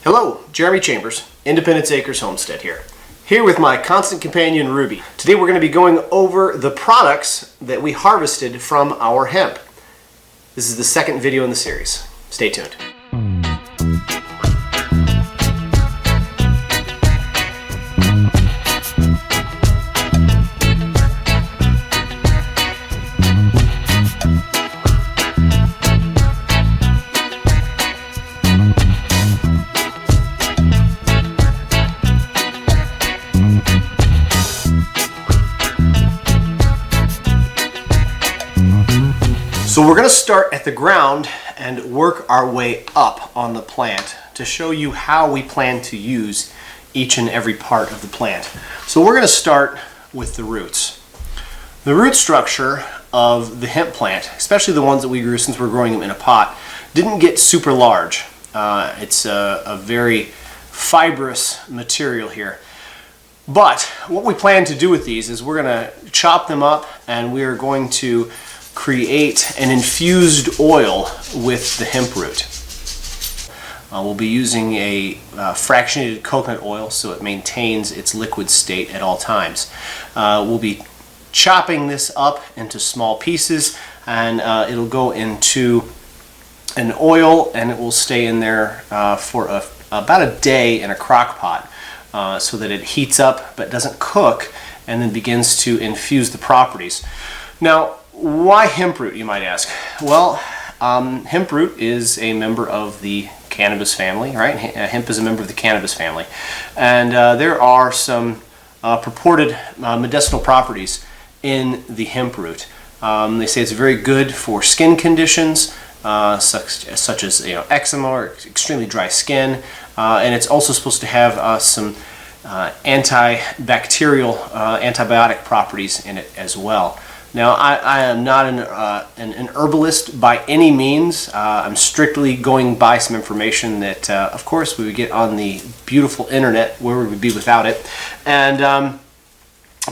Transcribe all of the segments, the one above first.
Hello, Jeremy Chambers, Independence Acres Homestead here with my constant companion Ruby. Today we're going to be going over the products that we harvested from our hemp. This is the second video in the series. Stay tuned. So we're going to start at the ground and work our way up on the plant to show you how we plan to use each and every part of the plant. So we're going to start with the roots. The root structure of the hemp plant, especially the ones that we grew since we're growing them in a pot, didn't get super large. It's a very fibrous material here. But what we plan to do with these is we're going to chop them up and we're going to create an infused oil with the hemp root. We'll be using a fractionated coconut oil so it maintains its liquid state at all times. We'll be chopping this up into small pieces and it'll go into an oil and it will stay in there for about a day in a crock pot so that it heats up but doesn't cook and then begins to infuse the properties. Now, why hemp root, you might ask? Well, hemp root is a member of the cannabis family, right? Hemp is a member of the cannabis family. And there are some purported medicinal properties in the hemp root. They say it's very good for skin conditions, such as eczema or extremely dry skin. And it's also supposed to have some antibacterial, antibiotic properties in it as well. Now, I am not an herbalist by any means. I'm strictly going by some information that, of course, we would get on the beautiful internet, where we would be without it. And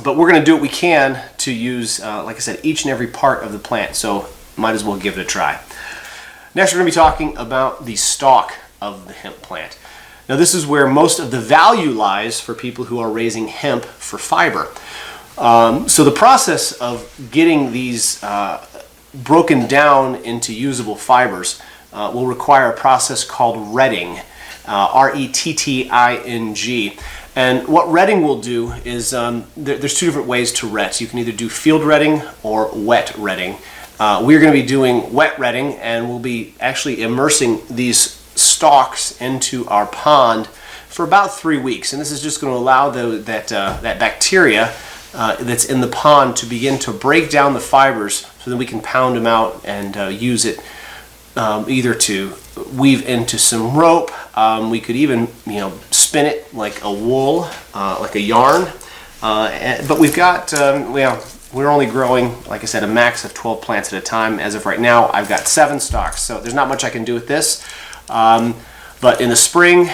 but we're going to do what we can to use, like I said, each and every part of the plant. So might as well give it a try. Next, we're going to be talking about the stalk of the hemp plant. Now, this is where most of the value lies for people who are raising hemp for fiber. So the process of getting these broken down into usable fibers will require a process called retting, R-E-T-T-I-N-G. And what retting will do is, there's two different ways to ret. You can either do field retting or wet retting. We're going to be doing wet retting, and we'll be actually immersing these stalks into our pond for about 3 weeks. And this is just going to allow that bacteria that's in the pond to begin to break down the fibers so that we can pound them out and use it either to weave into some rope. We could even spin it like a wool, like a yarn. But we've got, we're only growing, like I said, a max of 12 plants at a time. As of right now, I've got 7 stalks, so there's not much I can do with this. But in the spring,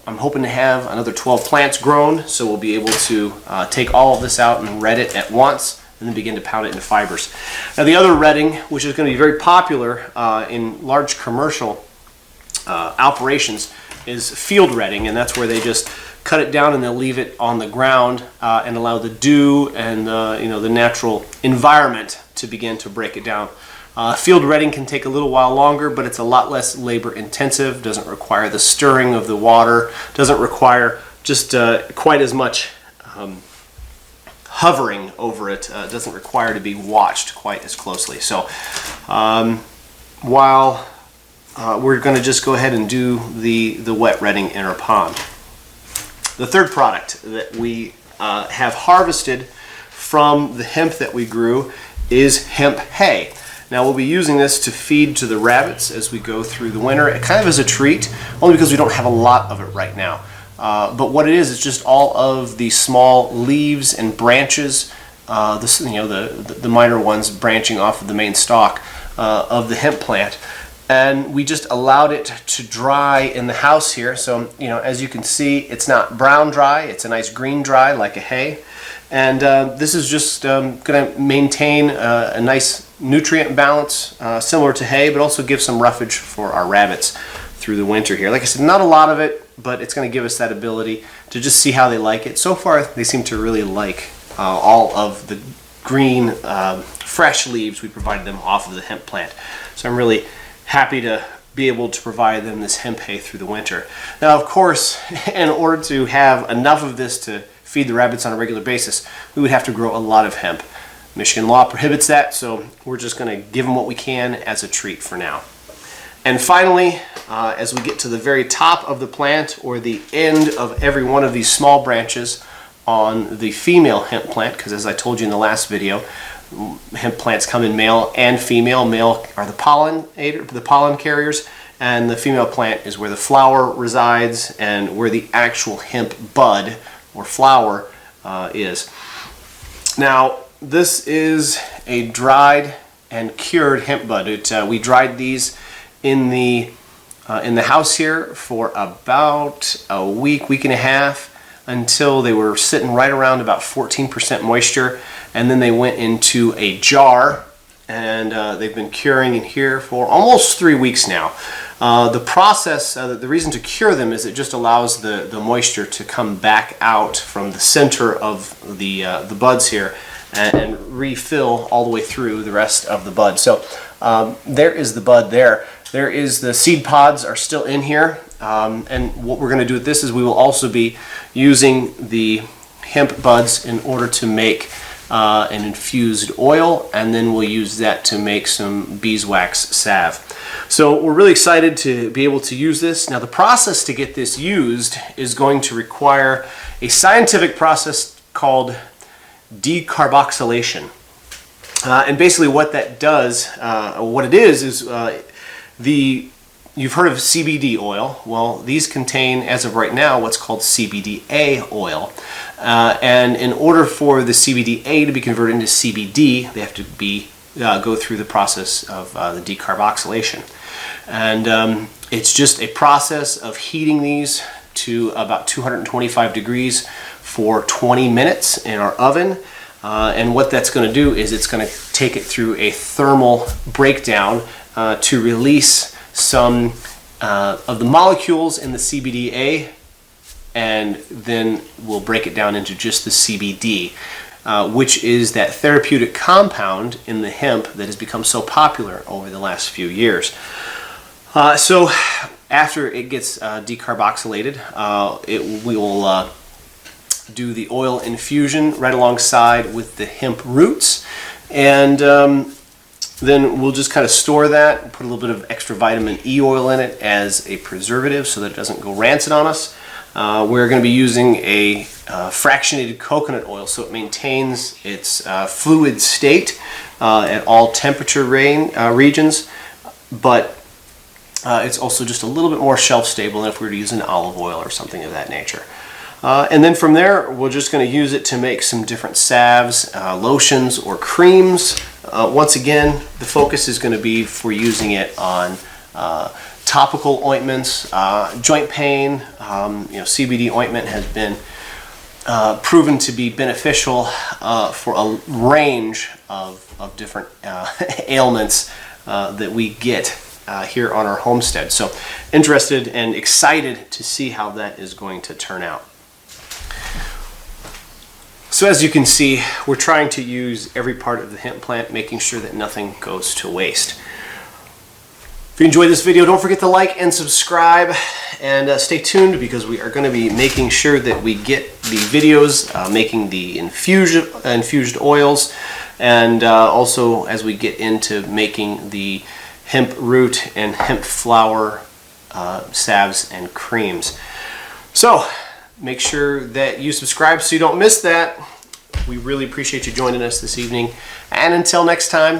I'm hoping to have another 12 plants grown, so we'll be able to take all of this out and ret it at once and then begin to pound it into fibers. Now, the other retting, which is going to be very popular in large commercial operations, is field retting, and that's where they just cut it down and they'll leave it on the ground and allow the dew and the natural environment to begin to break it down. Field retting can take a little while longer, but it's a lot less labor intensive, doesn't require the stirring of the water, doesn't require just quite as much hovering over it, doesn't require to be watched quite as closely. So while we're going to just go ahead and do the wet retting in our pond. The third product that we have harvested from the hemp that we grew is hemp hay. Now, we'll be using this to feed to the rabbits as we go through the winter, kind of as a treat, only because we don't have a lot of it right now. But what it is just all of the small leaves and branches, the minor ones branching off of the main stalk of the hemp plant. And we just allowed it to dry in the house here. So, as you can see, it's not brown dry, it's a nice green dry like a hay. And this is just going to maintain a nice nutrient balance similar to hay, but also give some roughage for our rabbits through the winter here. Like I said, not a lot of it, but it's going to give us that ability to just see how they like it. So far, they seem to really like all of the green, fresh leaves we provided them off of the hemp plant. So I'm really happy to be able to provide them this hemp hay through the winter. Now, of course, in order to have enough of this to feed the rabbits on a regular basis, we would have to grow a lot of hemp. Michigan law prohibits that, so we're just going to give them what we can as a treat for now. And finally, as we get to the very top of the plant, or the end of every one of these small branches on the female hemp plant, because as I told you in the last video, hemp plants come in male and female. Male are the pollen carriers, and the female plant is where the flower resides and where the actual hemp bud or flower is. Now, this is a dried and cured hemp bud. We dried these in the house here for about a week and a half, until they were sitting right around about 14% moisture, and then they went into a jar, and they've been curing in here for almost 3 weeks now. The process, the reason to cure them is it just allows the moisture to come back out from the center of the buds here and refill all the way through the rest of the bud. So there is the bud there. There is the seed pods are still in here, and what we're going to do with this is we will also be using the hemp buds in order to make an infused oil, and then we'll use that to make some beeswax salve. So we're really excited to be able to use this. Now, the process to get this used is going to require a scientific process called decarboxylation. And basically what that does, what it is you've heard of CBD oil. Well, these contain, as of right now, what's called CBDA oil. And in order for the CBDA to be converted into CBD, they have to go through the process of the decarboxylation. And it's just a process of heating these to about 225 degrees for 20 minutes in our oven. And what that's going to do is it's going to take it through a thermal breakdown to release some of the molecules in the CBDA, and then we'll break it down into just the CBD, which is that therapeutic compound in the hemp that has become so popular over the last few years. So after it gets decarboxylated, we will do the oil infusion right alongside with the hemp roots, and then we'll just kind of store that and put a little bit of extra vitamin E oil in it as a preservative so that it doesn't go rancid on us. We're going to be using a fractionated coconut oil, so it maintains its fluid state at all temperature regions, but it's also just a little bit more shelf stable than if we were to use an olive oil or something of that nature. And then from there, we're just going to use it to make some different salves, lotions, or creams. Once again, the focus is going to be for using it on topical ointments, joint pain. CBD ointment has been proven to be beneficial for a range of different ailments that we get here on our homestead. So interested and excited to see how that is going to turn out. So as you can see, we're trying to use every part of the hemp plant, making sure that nothing goes to waste. If you enjoyed this video, don't forget to like and subscribe, and stay tuned, because we are going to be making sure that we get the videos making the infused oils, and also as we get into making the hemp root and hemp flower salves and creams. So make sure that you subscribe so you don't miss that. We really appreciate you joining us this evening. And until next time,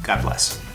God bless.